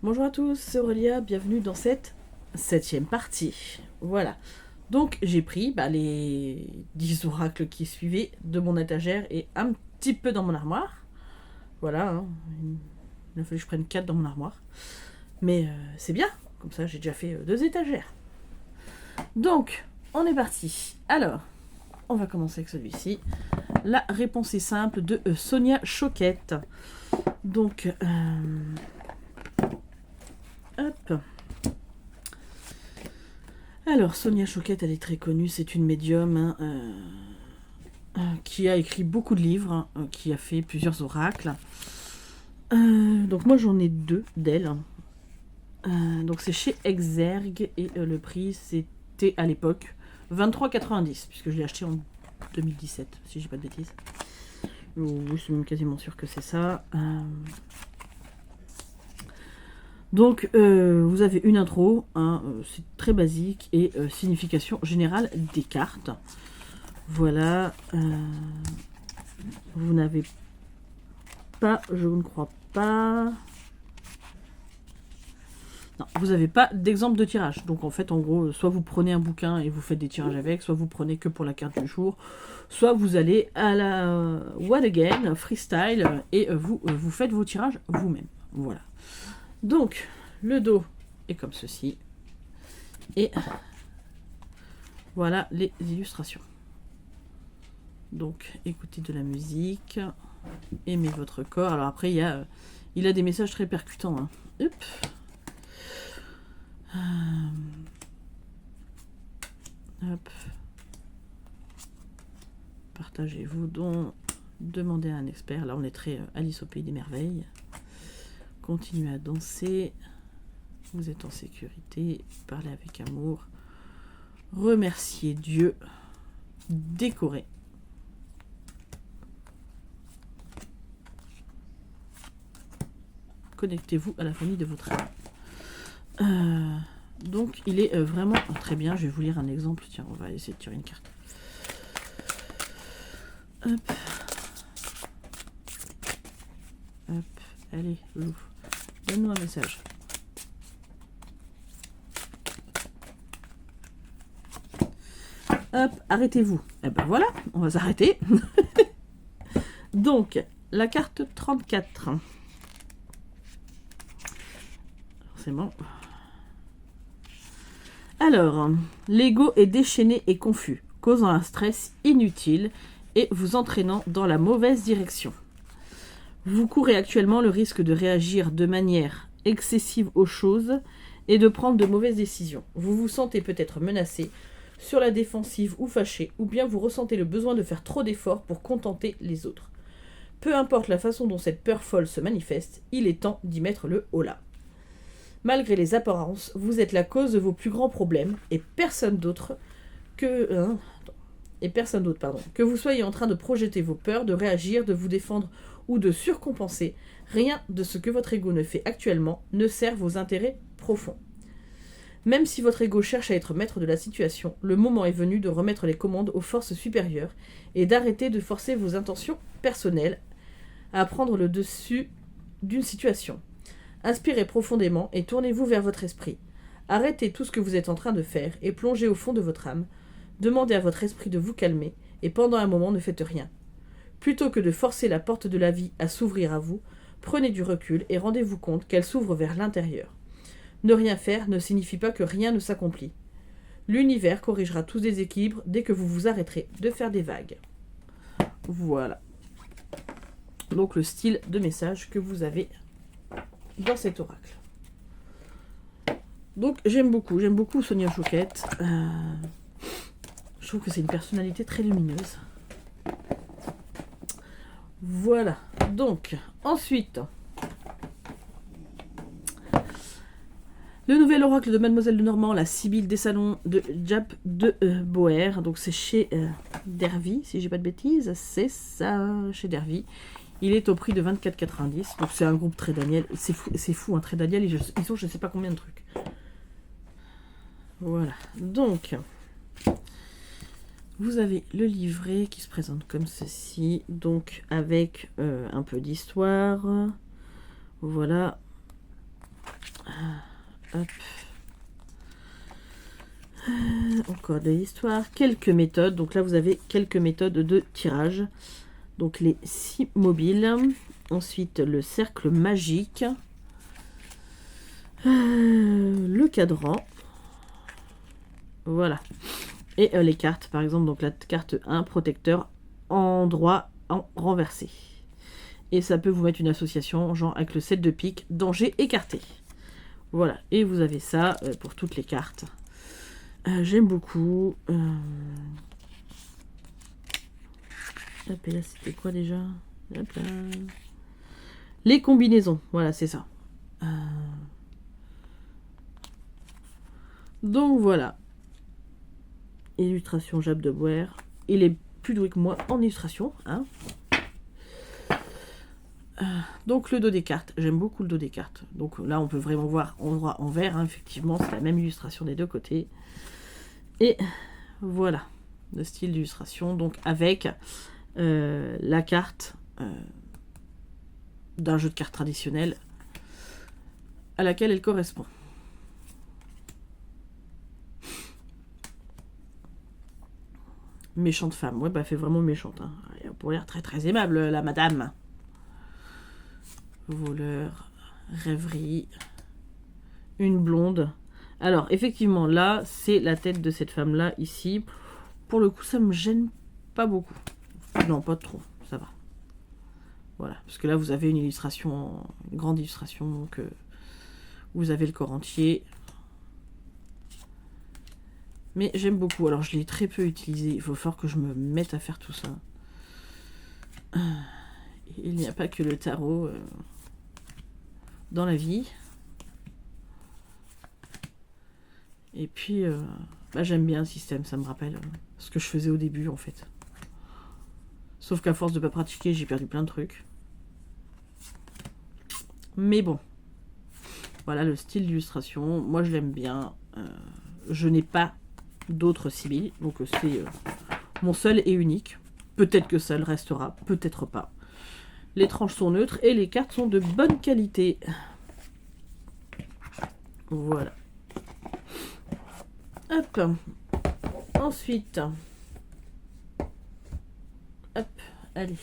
Bonjour à tous, c'est Aurélia, bienvenue dans cette 7e partie. Voilà, donc j'ai pris les 10 oracles qui suivaient de mon étagère et un petit peu dans mon armoire. Voilà, hein. Il a fallu que je prenne 4 dans mon armoire. Mais c'est bien, comme ça j'ai déjà fait 2 étagères. Donc, on est parti. Alors, on va commencer avec celui-ci. La réponse est simple de Sonia Choquette. Donc, hop. Alors, Sonia Choquette, elle est très connue, c'est une médium qui a écrit beaucoup de livres, qui a fait plusieurs oracles. Donc moi j'en ai 2 d'elle. Donc c'est chez Exergue et le prix c'était à l'époque 23,90 puisque je l'ai acheté en 2017 si j'ai pas de bêtises. Je suis même quasiment sûre que c'est ça. Donc vous avez une intro, c'est très basique et signification générale des cartes. Voilà. Vous n'avez pas, je ne crois pas. Non, vous n'avez pas d'exemple de tirage. Donc en fait, en gros, soit vous prenez un bouquin et vous faites des tirages avec, soit vous prenez que pour la carte du jour, soit vous allez à la What Again, freestyle, et vous faites vos tirages vous-même. Voilà. Donc, le dos est comme ceci. Et voilà les illustrations. Donc, écoutez de la musique, aimez votre corps. Alors après, il a des messages très percutants. Hein. Hop. Hop. Partagez-vous donc. Demandez à un expert. Là, on est très Alice au pays des merveilles. Continuez à danser. Vous êtes en sécurité. Parlez avec amour. Remerciez Dieu. Décorez. Connectez-vous à la famille de votre âme. Donc, il est vraiment très bien. Je vais vous lire un exemple. Tiens, on va essayer de tirer une carte. Hop. Hop. Allez, Lou. Donne-nous un message. Hop, arrêtez-vous. Eh ben voilà, on va s'arrêter. Donc, la carte 34. Forcément. Alors, l'ego est déchaîné et confus, causant un stress inutile et vous entraînant dans la mauvaise direction. Vous courez actuellement le risque de réagir de manière excessive aux choses et de prendre de mauvaises décisions. Vous vous sentez peut-être menacé, sur la défensive ou fâché, ou bien vous ressentez le besoin de faire trop d'efforts pour contenter les autres. Peu importe la façon dont cette peur folle se manifeste, il est temps d'y mettre le holà. Malgré les apparences, vous êtes la cause de vos plus grands problèmes et personne d'autre que... Que vous soyez en train de projeter vos peurs, de réagir, de vous défendre ou de surcompenser, rien de ce que votre ego ne fait actuellement ne sert vos intérêts profonds. Même si votre ego cherche à être maître de la situation, le moment est venu de remettre les commandes aux forces supérieures et d'arrêter de forcer vos intentions personnelles à prendre le dessus d'une situation. Inspirez profondément et tournez-vous vers votre esprit. Arrêtez tout ce que vous êtes en train de faire et plongez au fond de votre âme. Demandez à votre esprit de vous calmer et pendant un moment ne faites rien. Plutôt que de forcer la porte de la vie à s'ouvrir à vous, prenez du recul et rendez-vous compte qu'elle s'ouvre vers l'intérieur. Ne rien faire ne signifie pas que rien ne s'accomplit. L'univers corrigera tout déséquilibre dès que vous vous arrêterez de faire des vagues. Voilà. Donc le style de message que vous avez dans cet oracle. Donc j'aime beaucoup Sonia Choquette. Je trouve que c'est une personnalité très lumineuse. Voilà. Donc, ensuite, le nouvel oracle de Mademoiselle de Normand, la Sibylle des salons de Jap de Boer. Donc c'est chez Dervy, si j'ai pas de bêtises. C'est ça, chez Dervy. Il est au prix de 24,90. Donc c'est un groupe Très Daniel. C'est fou, hein, Très Daniel. Ils ont je sais pas combien de trucs. Voilà. Donc, vous avez le livret qui se présente comme ceci. Donc avec un peu d'histoire. Voilà. Hop. Encore de l'histoire. Quelques méthodes. Donc là, vous avez quelques méthodes de tirage. Donc les 6 mobiles. Ensuite, le cercle magique. Le cadran. Voilà. Et les cartes, par exemple, donc la carte 1, protecteur, endroit en renversé. Et ça peut vous mettre une association, genre avec le 7 de pique, danger écarté. Voilà. Et vous avez ça pour toutes les cartes. J'aime beaucoup. Hop, et là, c'était quoi déjà? Hop là. Les combinaisons. Voilà, c'est ça. Donc voilà. Illustration Jab de Boer. Il est plus doué que moi en illustration. Hein. Donc le dos des cartes. J'aime beaucoup le dos des cartes. Donc là, on peut vraiment voir endroit en vert. Hein. Effectivement, c'est la même illustration des deux côtés. Et voilà le style d'illustration. Donc avec la carte d'un jeu de cartes traditionnel à laquelle elle correspond. Méchante femme. Ouais, bah, elle fait vraiment méchante. Hein. Elle a pour l'air très très aimable, la madame. Voleur, rêverie, une blonde. Alors, effectivement, là, c'est la tête de cette femme-là, ici. Pour le coup, ça me gêne pas beaucoup. Non, pas trop, ça va. Voilà, parce que là, vous avez une illustration, une grande illustration, donc vous avez le corps entier. Mais j'aime beaucoup. Alors, je l'ai très peu utilisé. Il faut fort que je me mette à faire tout ça. Il n'y a pas que le tarot dans la vie. Et puis, bah, j'aime bien le système. Ça me rappelle ce que je faisais au début, en fait. Sauf qu'à force de ne pas pratiquer, j'ai perdu plein de trucs. Mais bon. Voilà le style d'illustration. Moi, je l'aime bien. Je n'ai pas d'autres Sibylle. Donc, c'est mon seul et unique. Peut-être que ça le restera. Peut-être pas. Les tranches sont neutres et les cartes sont de bonne qualité. Voilà. Hop. Ensuite. Hop. Allez.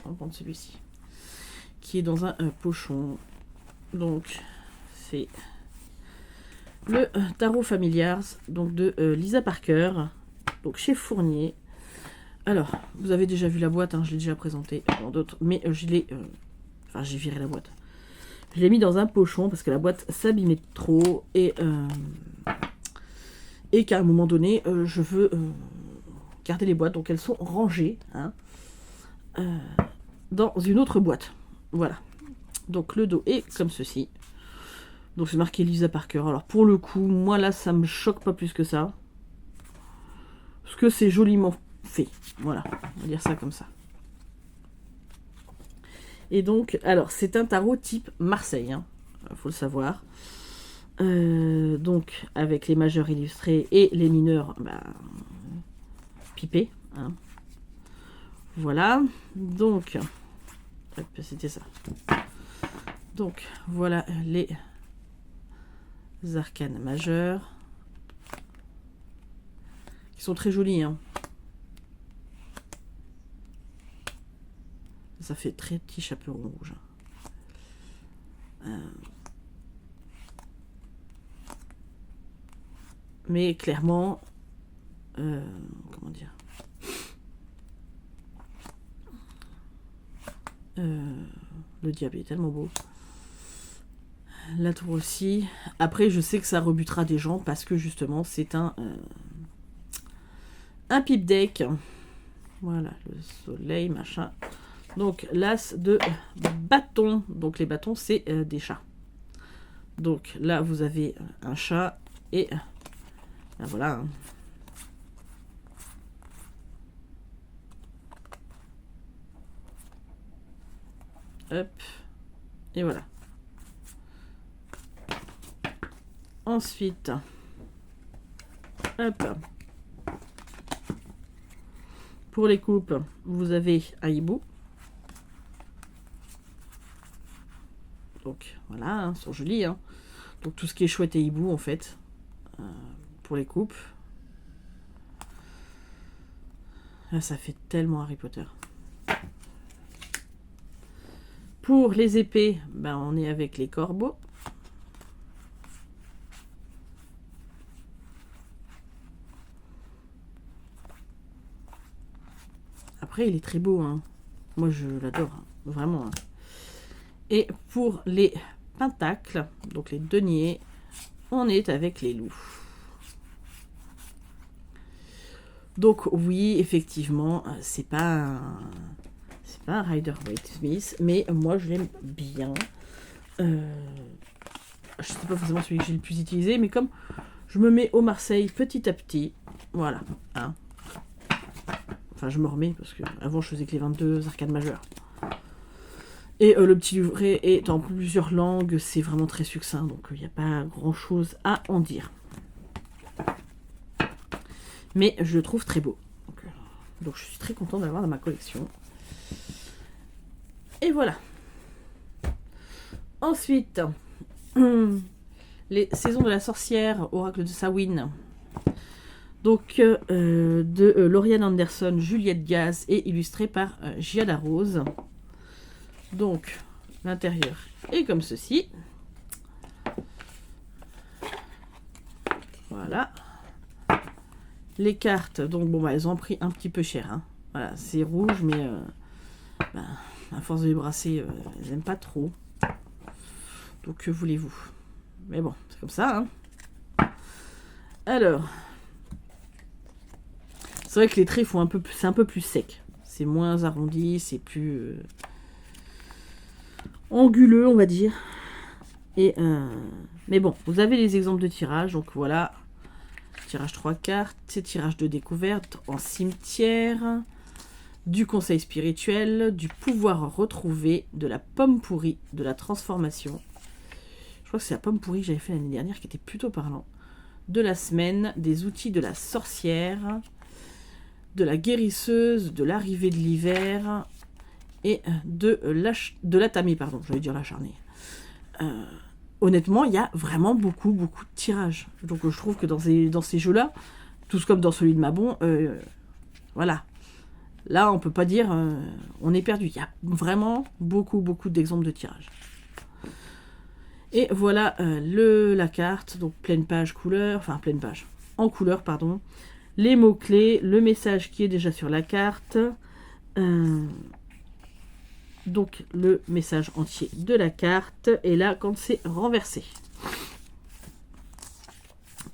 On va prendre celui-ci. Qui est dans un pochon. Donc, c'est le tarot Familiars. Donc, de Lisa Parker. Donc, chez Fournier. Alors, vous avez déjà vu la boîte. Hein, je l'ai déjà présentée dans d'autres. Mais je l'ai... Enfin, j'ai viré la boîte. Je l'ai mis dans un pochon parce que la boîte s'abîmait trop. Et qu'à un moment donné, je veux garder les boîtes. Donc, elles sont rangées. Hein, dans une autre boîte. Voilà. Donc le dos est comme ceci. Donc c'est marqué Lisa Parker. Alors pour le coup, moi là, ça me choque pas plus que ça. Parce que c'est joliment fait. Voilà, on va dire ça comme ça. Et donc, alors c'est un tarot type Marseille. Hein, faut le savoir. Donc avec les majeurs illustrés et les mineurs pipés. Hein. Voilà. Donc, c'était ça. Donc, voilà les arcanes majeures. Qui sont très jolis. Hein. Ça fait très petit chaperon rouge. Mais clairement, comment dire, le diable est tellement beau. La tour aussi. Après, je sais que ça rebutera des gens parce que justement, c'est un pipe deck. Voilà, le soleil, machin. Donc, l'as de bâton. Donc, les bâtons, c'est des chats. Donc, là, vous avez un chat et... ben voilà. Hein. Hop. Et voilà. Ensuite, hop. Pour les coupes, vous avez un hibou. Donc voilà, hein, ils sont jolis. Hein. Donc tout ce qui est chouette et hibou en fait, pour les coupes. Là, ça fait tellement Harry Potter. Pour les épées, ben, on est avec les corbeaux. Après, il est très beau, hein. Moi, je l'adore, hein. Vraiment. Hein. Et pour les pentacles, donc les deniers, on est avec les loups. Donc oui, effectivement, c'est pas un Rider-Waite-Smith, mais moi je l'aime bien. Je sais pas forcément celui que j'ai le plus utilisé, mais comme je me mets au Marseille petit à petit, voilà. Hein. Enfin, je me remets parce que avant je faisais que les 22 arcades majeures. Et le petit livret est en plusieurs langues, c'est vraiment très succinct, donc il n'y a pas grand chose à en dire. Mais je le trouve très beau. Donc je suis très contente de l'avoir dans ma collection. Et voilà. Ensuite, les saisons de la sorcière, Oracle de Samhain. Donc de Lauriane Anderson, Juliette Diaz et illustré par Giada Rose. Donc l'intérieur est comme ceci. Voilà. Les cartes, donc bon, bah, elles ont pris un petit peu cher. Hein. Voilà, c'est rouge, mais bah, à force de les brasser, elles n'aiment pas trop. Donc que voulez-vous? Mais bon, c'est comme ça. Hein. Alors, c'est vrai que les traits font c'est un peu plus sec. C'est moins arrondi, c'est plus anguleux, on va dire. Et mais bon, vous avez les exemples de tirage, donc voilà. Tirage 3 cartes, tirage de découverte en cimetière, du conseil spirituel, du pouvoir retrouvé, de la pomme pourrie, de la transformation. Je crois que c'est la pomme pourrie que j'avais fait l'année dernière qui était plutôt parlant. De la semaine, des outils de la sorcière, de la guérisseuse, de l'arrivée de l'hiver et de l'atami, pardon, j'allais dire l'acharné. Honnêtement, il y a vraiment beaucoup de tirages. Donc je trouve que dans ces jeux-là, tous comme dans celui de Mabon, voilà. Là, on peut pas dire on est perdu. Il y a vraiment beaucoup d'exemples de tirages. Et voilà la carte, donc pleine page couleur, enfin pleine page, en couleur, pardon. Les mots-clés, le message qui est déjà sur la carte. Donc le message entier de la carte et là quand c'est renversé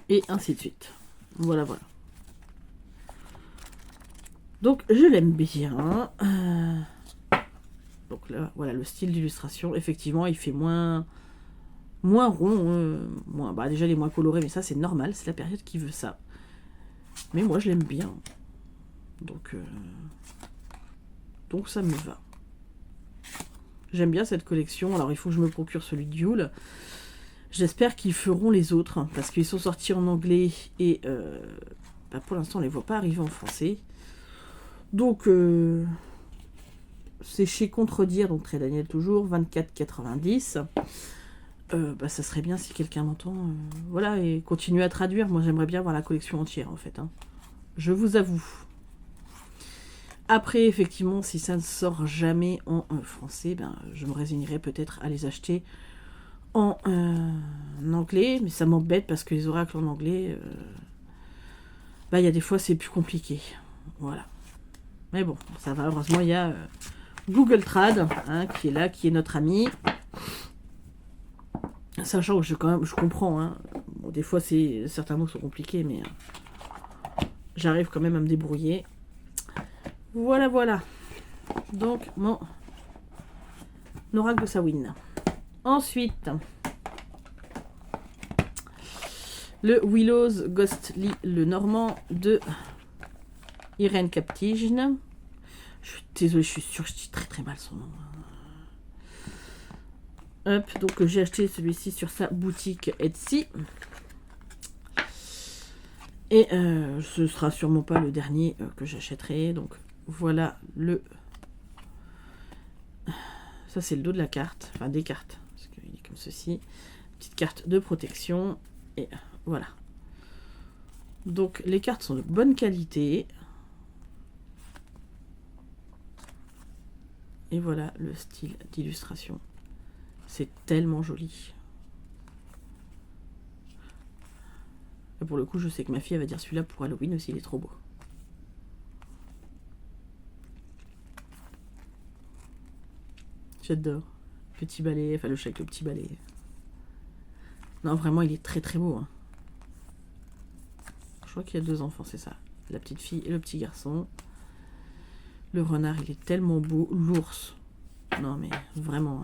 et ainsi de suite. Voilà. Donc je l'aime bien. Donc là voilà le style d'illustration, effectivement il fait moins rond, moins, bah déjà il est moins coloré, mais ça c'est normal, c'est la période qui veut ça, mais moi je l'aime bien, donc ça me va. J'aime bien cette collection. Alors, il faut que je me procure celui de Yule. J'espère qu'ils feront les autres, hein, parce qu'ils sont sortis en anglais et bah, pour l'instant, on les voit pas arriver en français. Donc, c'est chez Contredire, donc Très Daniel toujours, 24,90. Bah, ça serait bien si quelqu'un m'entend. Voilà, et continuer à traduire. Moi, j'aimerais bien voir la collection entière, en fait. Hein. Je vous avoue. Après, effectivement, si ça ne sort jamais en français, ben, je me résignerai peut-être à les acheter en anglais, mais ça m'embête parce que les oracles en anglais, bah, il y a des fois c'est plus compliqué. Voilà. Mais bon, ça va, heureusement, il y a Google Trad, hein, qui est là, qui est notre ami. Sachant que je comprends, hein. Bon, des fois, certains mots sont compliqués, mais j'arrive quand même à me débrouiller. Voilà. Donc, mon oracle de Samhain. Ensuite, le Willows Ghostly, le Normand de Irène Captigine. Je suis désolée, je suis sûre que je dis très mal son nom. Hop, donc j'ai acheté celui-ci sur sa boutique Etsy. Et ce sera sûrement pas le dernier que j'achèterai. Donc voilà le... Ça c'est le dos de la carte, enfin des cartes, parce qu'il est comme ceci. petite carte de protection. Et voilà. Donc les cartes sont de bonne qualité. Et voilà le style d'illustration. C'est tellement joli. Et pour le coup, je sais que ma fille elle va dire celui-là pour Halloween aussi, il est trop beau. J'adore. Petit balai, enfin le chat avec le petit balai. Non, vraiment, il est très très beau. Hein. Je crois qu'il y a 2 enfants, c'est ça. La petite fille et le petit garçon. Le renard, il est tellement beau. L'ours. Non, mais vraiment.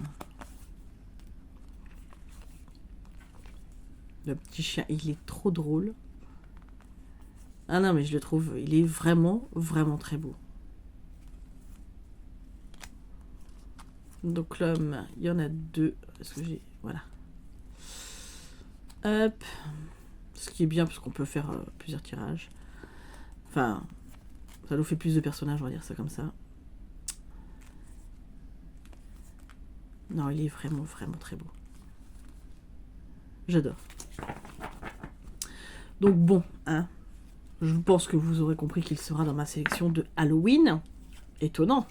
Le petit chien, il est trop drôle. Ah non, mais je le trouve, il est vraiment, vraiment très beau. Donc l'homme, il y en a 2. Parce que j'ai... Voilà. Hop. Ce qui est bien, parce qu'on peut faire plusieurs tirages. Enfin, ça nous fait plus de personnages, on va dire ça comme ça. Non, il est vraiment, vraiment très beau. J'adore. Donc bon, hein, je pense que vous aurez compris qu'il sera dans ma sélection de Halloween. Étonnant.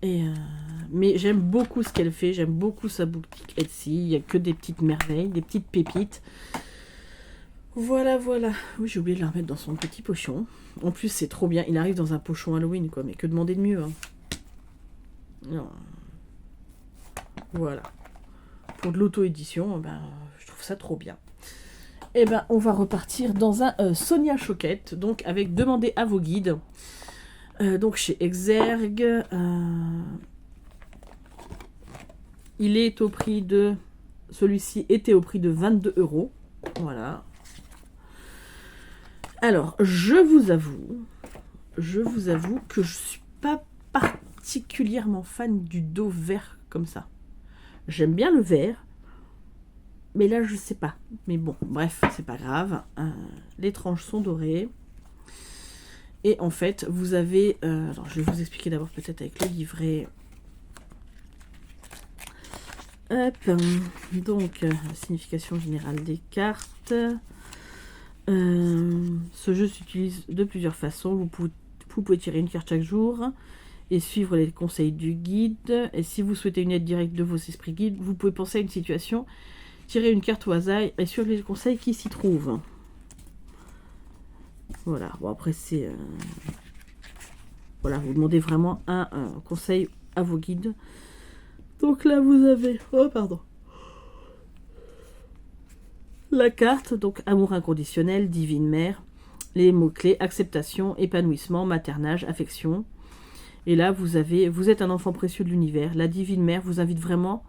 Et mais j'aime beaucoup ce qu'elle fait, j'aime beaucoup sa boutique Etsy. Il n'y a que des petites merveilles, des petites pépites. Voilà, voilà. Oui, j'ai oublié de la remettre dans son petit pochon. En plus, c'est trop bien. Il arrive dans un pochon Halloween, quoi. Mais que demander de mieux, hein. Non. Voilà. Pour de l'auto-édition, ben, je trouve ça trop bien. Et ben, on va repartir dans un Sonia Choquette, donc avec Demandez à vos guides. Donc chez Exergue. Il est au prix de... Celui-ci était au prix de 22 €. Voilà. Alors, je vous avoue que je suis pas particulièrement fan du dos vert comme ça. J'aime bien le vert, mais là, je sais pas. Mais bon, bref, c'est pas grave. Les tranches sont dorées. Et en fait, vous avez... alors, je vais vous expliquer d'abord peut-être avec le livret. Hop. Donc, signification générale des cartes. Ce jeu s'utilise de plusieurs façons. Vous pouvez tirer une carte chaque jour et suivre les conseils du guide. Et si vous souhaitez une aide directe de vos esprits guides, vous pouvez penser à une situation, tirer une carte au hasard et suivre les conseils qui s'y trouvent. Voilà, bon après c'est... Voilà, vous demandez vraiment un conseil à vos guides. Donc là vous avez... Oh pardon. La carte, donc amour inconditionnel, divine mère. Les mots-clés, acceptation, épanouissement, maternage, affection. Et là vous êtes un enfant précieux de l'univers. La divine mère vous invite vraiment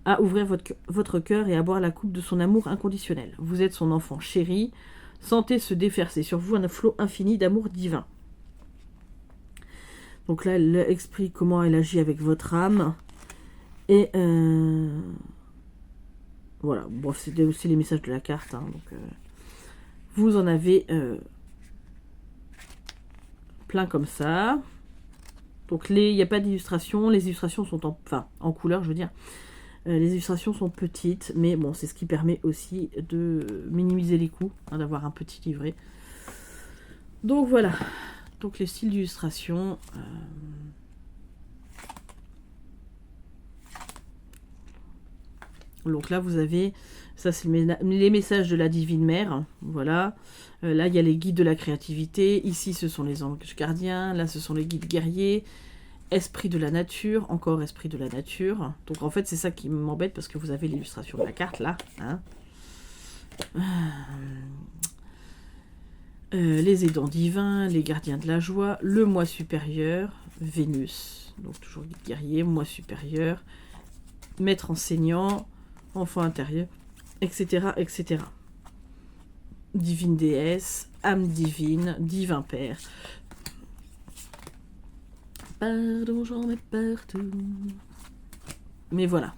à ouvrir votre cœur et à boire la coupe de son amour inconditionnel. Vous êtes son enfant chéri. Sentez se déverser sur vous un flot infini d'amour divin. Donc là, elle explique comment elle agit avec votre âme. Et voilà, bon, c'était aussi les messages de la carte. Hein, donc, vous en avez plein comme ça. Donc il n'y a pas d'illustration. Les illustrations sont en couleur, je veux dire. Les illustrations sont petites, mais bon, c'est ce qui permet aussi de minimiser les coûts, hein, d'avoir un petit livret. Donc voilà, donc les styles d'illustration. Donc là, vous avez, ça c'est les messages de la divine mère, voilà. Là, il y a les guides de la créativité. Ici, ce sont les anges gardiens. Là, ce sont les guides guerriers. Esprit de la nature, encore esprit de la nature. Donc en fait c'est ça qui m'embête parce que vous avez l'illustration de la carte là. Hein. Les aidants divins, les gardiens de la joie, le moi supérieur, Vénus, donc toujours guide guerrier, moi supérieur, maître enseignant, enfant intérieur, etc. etc. Divine déesse, âme divine, divin père. Pardon, j'en mets partout. Mais voilà.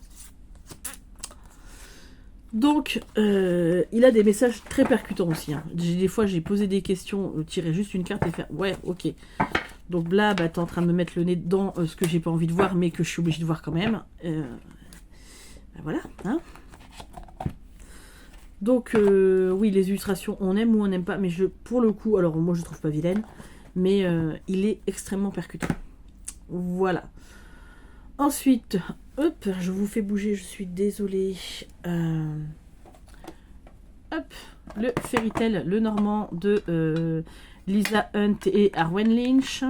Donc, il a des messages très percutants aussi. Hein. Des fois, j'ai posé des questions, tirer juste une carte et faire ouais, ok. Donc là, bah, t'es en train de me mettre le nez dans ce que j'ai pas envie de voir, mais que je suis obligée de voir quand même. Bah, voilà. Hein. Donc, oui, les illustrations, on aime ou on n'aime pas, mais pour le coup, alors moi je trouve pas vilaine, mais il est extrêmement percutant. Voilà. Ensuite, hop, je vous fais bouger, je suis désolée. Hop, le Fairy Tail, le Normand de Lisa Hunt et Arwen Lynch.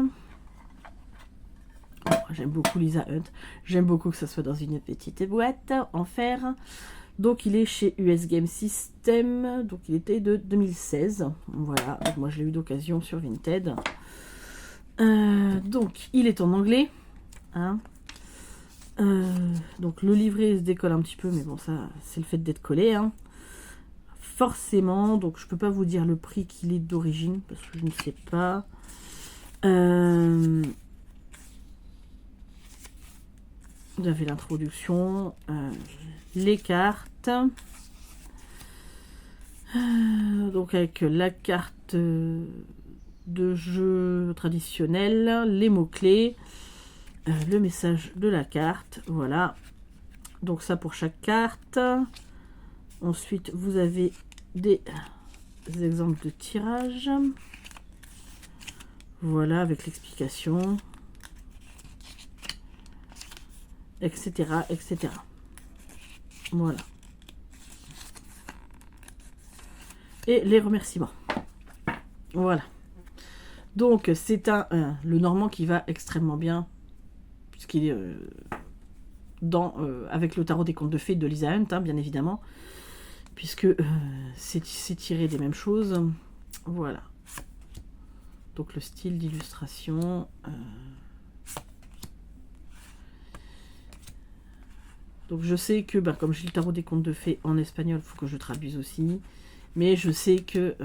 Oh, j'aime beaucoup Lisa Hunt. J'aime beaucoup que ça soit dans une petite boîte en fer. Donc il est chez US Game System. Donc il était de 2016. Voilà, donc moi je l'ai eu d'occasion sur Vinted. Donc il est en anglais. Hein. Donc le livret se décolle un petit peu, mais bon, ça c'est le fait d'être collé. Hein. Forcément, donc je peux pas vous dire le prix qu'il est d'origine parce que je ne sais pas. Vous avez l'introduction, les cartes. Donc avec la carte de jeu traditionnelle, les mots-clés, le message de la carte. Voilà. Donc ça pour chaque carte. Ensuite, vous avez des exemples de tirage. Voilà, avec l'explication. Etc. etc. Voilà. Et les remerciements. Voilà. Donc, c'est le Normand qui va extrêmement bien, puisqu'il est avec le tarot des contes de fées de Lisa Hunt, hein, bien évidemment, puisque c'est tiré des mêmes choses. Voilà. Donc, le style d'illustration. Donc, je sais que, comme j'ai le tarot des contes de fées en espagnol, il faut que je traduise aussi. Mais je sais que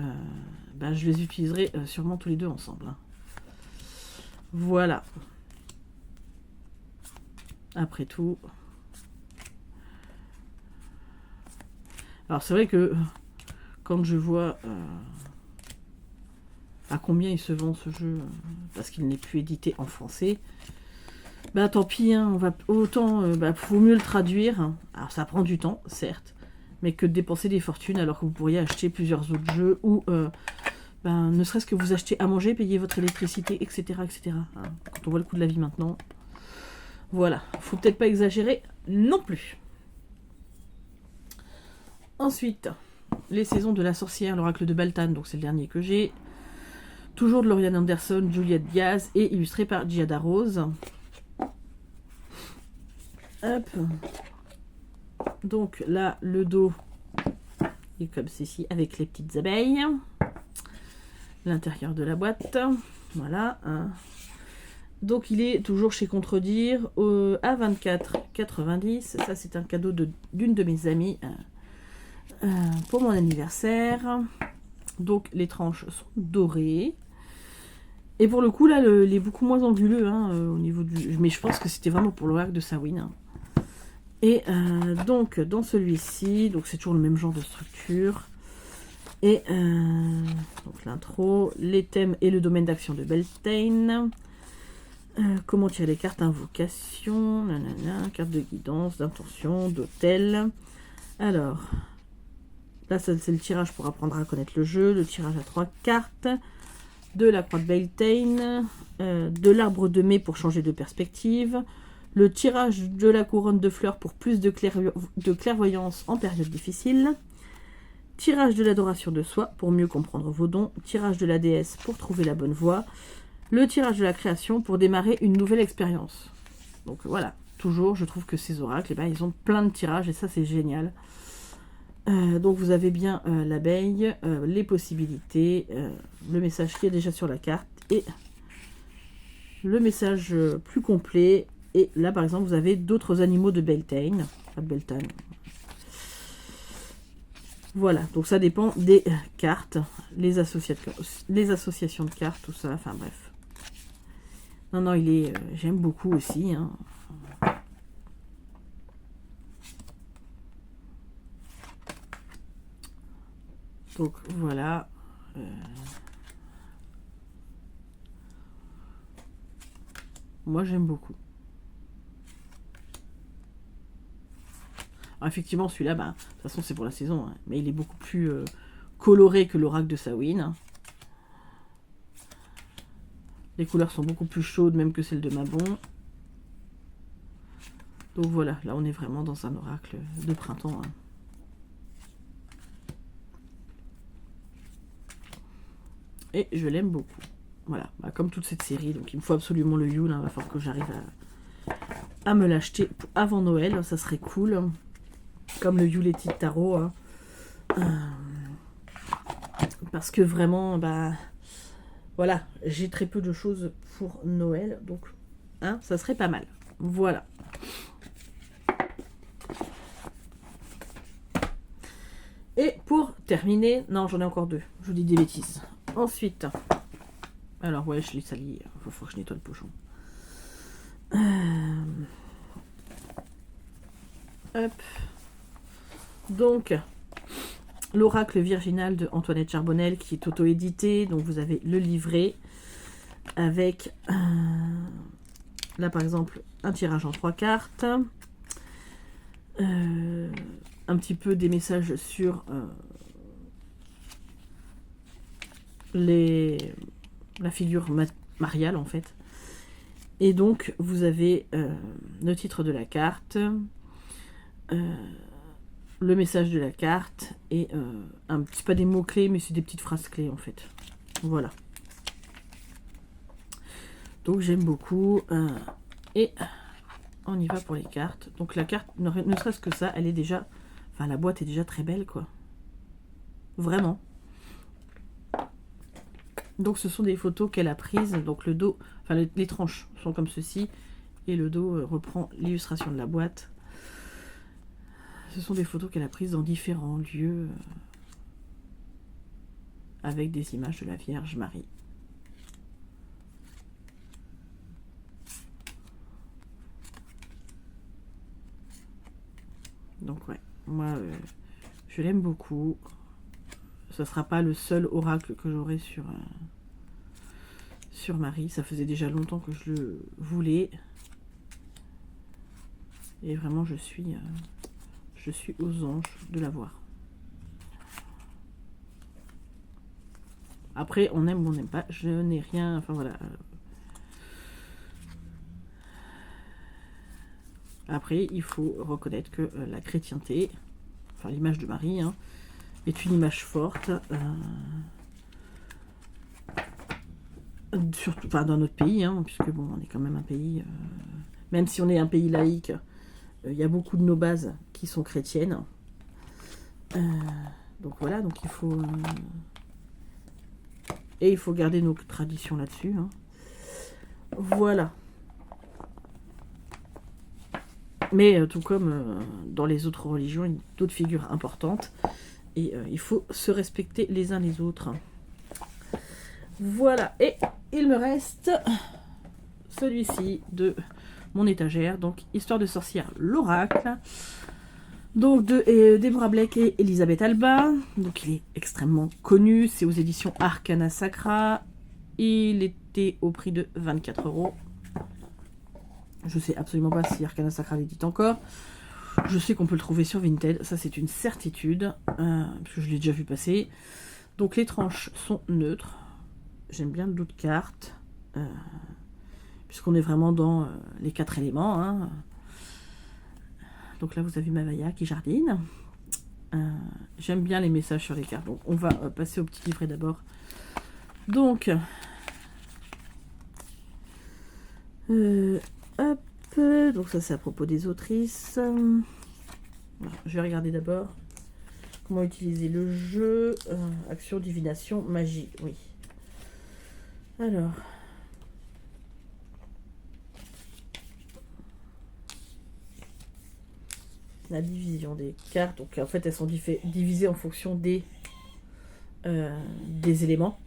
je les utiliserai sûrement tous les deux ensemble. Hein. Voilà. Après tout. Alors c'est vrai que quand je vois à combien il se vend ce jeu, parce qu'il n'est plus édité en français, tant pis, hein, on va autant, faut mieux le traduire. Hein. Alors ça prend du temps, certes, mais que de dépenser des fortunes alors que vous pourriez acheter plusieurs autres jeux ou ne serait-ce que vous achetez à manger, payer votre électricité, etc. etc. Hein, quand on voit le coût de la vie maintenant. Voilà, faut peut-être pas exagérer non plus. Ensuite, les saisons de la sorcière, l'oracle de Baltan, donc c'est le dernier que j'ai. Toujours de Lauriane Anderson, Juliette Diaz et illustré par Giada Rose. Hop. Donc là, le dos est comme ceci avec les petites abeilles. L'intérieur de la boîte. Voilà. Hein. Donc il est toujours chez Contredire à 24,90. Ça c'est un cadeau d'une de mes amies pour mon anniversaire. Donc les tranches sont dorées. Et pour le coup là il est beaucoup moins anguleux au niveau du. Mais je pense que c'était vraiment pour l'oracle de Samhain. Hein. Et donc dans celui-ci, donc c'est toujours le même genre de structure. Et donc l'intro, les thèmes et le domaine d'action de Beltane. Comment tirer les cartes, invocation, carte de guidance, d'intention, d'hôtel. Alors, là c'est le tirage pour apprendre à connaître le jeu, le tirage à 3 cartes, de la croix de Beltane, de l'arbre de mai pour changer de perspective, le tirage de la couronne de fleurs pour plus de clairvoyance en période difficile, tirage de l'adoration de soi pour mieux comprendre vos dons, tirage de la déesse pour trouver la bonne voie, le tirage de la création pour démarrer une nouvelle expérience. Donc voilà, toujours je trouve que ces oracles, ils ont plein de tirages et ça c'est génial. Donc vous avez bien l'abeille, les possibilités, le message qui est déjà sur la carte et le message plus complet. Et là par exemple vous avez d'autres animaux de Beltane. Pas de Beltane. Voilà, donc ça dépend des cartes, les associations de cartes, tout ça, enfin bref. Non, il est. J'aime beaucoup aussi. Hein. Donc voilà. Moi j'aime beaucoup. Alors, effectivement, celui-là, bah, de toute façon, c'est pour la saison, hein, mais il est beaucoup plus coloré que l'oracle de Samhain. Les couleurs sont beaucoup plus chaudes, même que celles de Mabon. Donc voilà, là, on est vraiment dans un oracle de printemps. Hein. Et je l'aime beaucoup. Voilà, bah, comme toute cette série, donc il me faut absolument le Yule, il va falloir que j'arrive à me l'acheter avant Noël, ça serait cool. Comme le Yuleti de Tarot. Hein. Parce que vraiment, bah, voilà, j'ai très peu de choses pour Noël, donc hein, ça serait pas mal. Voilà. Et pour terminer, non, j'en ai encore deux, je vous dis des bêtises. Ensuite, alors ouais, je l'ai sali, il faut que je nettoie le pochon. Hop. Donc, l'oracle virginal de Antoinette Charbonnel qui est auto-édité. Donc, vous avez le livret avec, là par exemple, un tirage en 3 cartes. Un petit peu des messages sur la figure mariale en fait. Et donc, vous avez le titre de la carte. Le message de la carte et c'est pas des mots-clés, mais c'est des petites phrases clés en fait. Voilà. Donc j'aime beaucoup. Et on y va pour les cartes. Donc la carte, ne serait-ce que ça, elle est déjà... Enfin, la boîte est déjà très belle, quoi. Vraiment. Donc ce sont des photos qu'elle a prises. Donc le dos... Enfin, les tranches sont comme ceci. Et le dos reprend l'illustration de la boîte. Ce sont des photos qu'elle a prises dans différents lieux avec des images de la Vierge Marie. Donc ouais, moi je l'aime beaucoup. Ce ne sera pas le seul oracle que j'aurai sur Marie. Ça faisait déjà longtemps que je le voulais. Et vraiment je suis aux anges de l'avoir. Après, on aime ou on n'aime pas. Je n'ai rien... Enfin, voilà. Après, il faut reconnaître que la chrétienté, enfin l'image de Marie, hein, est une image forte. Surtout enfin, dans notre pays, hein, puisque bon, on est quand même un pays... même si on est un pays laïque, il y a beaucoup de nos bases qui sont chrétiennes. Donc voilà, donc il faut... et il faut garder nos traditions là-dessus. Hein. Voilà. Mais tout comme dans les autres religions, il y a d'autres figures importantes. Et il faut se respecter les uns les autres. Voilà. Et il me reste celui-ci de mon étagère. Donc, Histoire de sorcière, l'oracle. Donc, de Deborah Blake et Elisabeth Alba. Donc, il est extrêmement connu. C'est aux éditions Arcana Sacra. Il était au prix de 24 €. Je sais absolument pas si Arcana Sacra l'édite encore. Je sais qu'on peut le trouver sur Vinted. Ça, c'est une certitude. Parce que je l'ai déjà vu passer. Donc, les tranches sont neutres. J'aime bien le dos de carte. Puisqu'on est vraiment dans les 4 éléments. Hein. Donc là, vous avez Mavaya qui jardine. J'aime bien les messages sur les cartes. Donc, on va passer au petit livret d'abord. Donc, hop. Donc ça, c'est à propos des autrices. Voilà, je vais regarder d'abord comment utiliser le jeu. Action, divination, magie. Oui. Alors... la division des cartes. Donc en fait, elles sont divisées en fonction des éléments.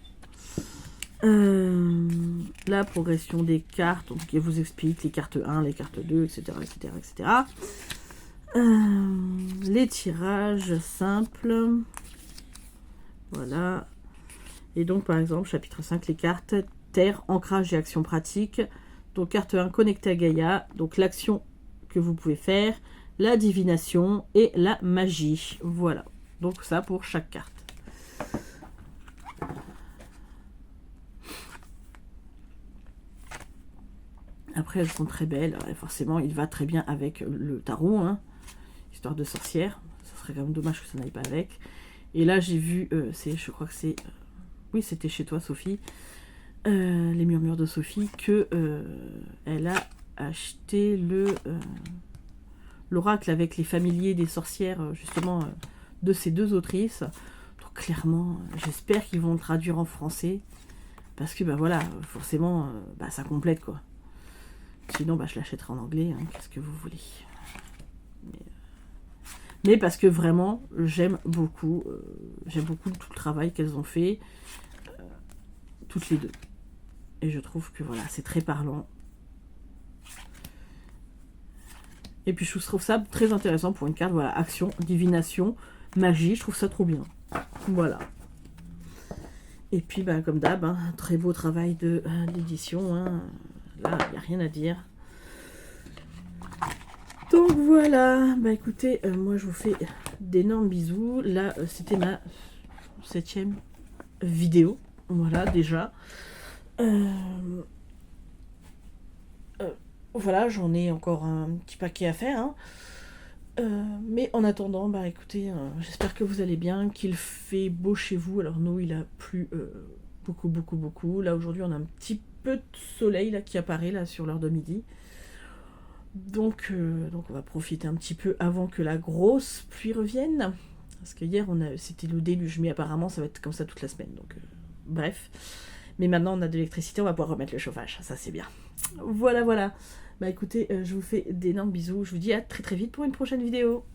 La progression des cartes, donc elle vous explique les cartes 1, les cartes 2, etc. etc., etc. Les tirages simples. Voilà. Et donc par exemple, chapitre 5, les cartes terre, ancrage et action pratique. Donc carte 1, connectée à Gaïa. Donc l'action que vous pouvez faire. la divination et la magie. Voilà. Donc ça pour chaque carte. Après, elles sont très belles. Et forcément, il va très bien avec le tarot, hein, histoire de sorcière. Ça serait quand même dommage que ça n'aille pas avec. Et là, j'ai vu, je crois que c'est... oui, c'était chez toi, Sophie. Les murmures de Sophie, que elle a acheté l'oracle avec les familiers des sorcières, justement, de ces deux autrices. Donc, clairement, j'espère qu'ils vont le traduire en français. Parce que, bah voilà, forcément, ça complète, quoi. Sinon, je l'achèterai en anglais, hein, qu'est-ce que vous voulez. Mais parce que vraiment, j'aime beaucoup tout le travail qu'elles ont fait, toutes les deux. Et je trouve que voilà, c'est très parlant. Et puis je trouve ça très intéressant pour une carte, voilà, action, divination, magie, je trouve ça trop bien. Voilà. Et puis, comme d'hab, hein, très beau travail d'édition, hein. Là, il n'y a rien à dire. Donc voilà, écoutez, moi je vous fais d'énormes bisous. Là, c'était ma 7e vidéo. Voilà, déjà. Voilà, j'en ai encore un petit paquet à faire. Hein. Mais en attendant, écoutez, j'espère que vous allez bien, qu'il fait beau chez vous. Alors nous, il a plu beaucoup, beaucoup, beaucoup. Là, aujourd'hui, on a un petit peu de soleil là, qui apparaît là, sur l'heure de midi. Donc on va profiter un petit peu avant que la grosse pluie revienne. Parce que hier, c'était le déluge, mais apparemment, ça va être comme ça toute la semaine. Donc, bref. Mais maintenant, on a de l'électricité, on va pouvoir remettre le chauffage. Ça, c'est bien. Voilà, voilà. Écoutez, je vous fais d'énormes bisous. Je vous dis à très très vite pour une prochaine vidéo.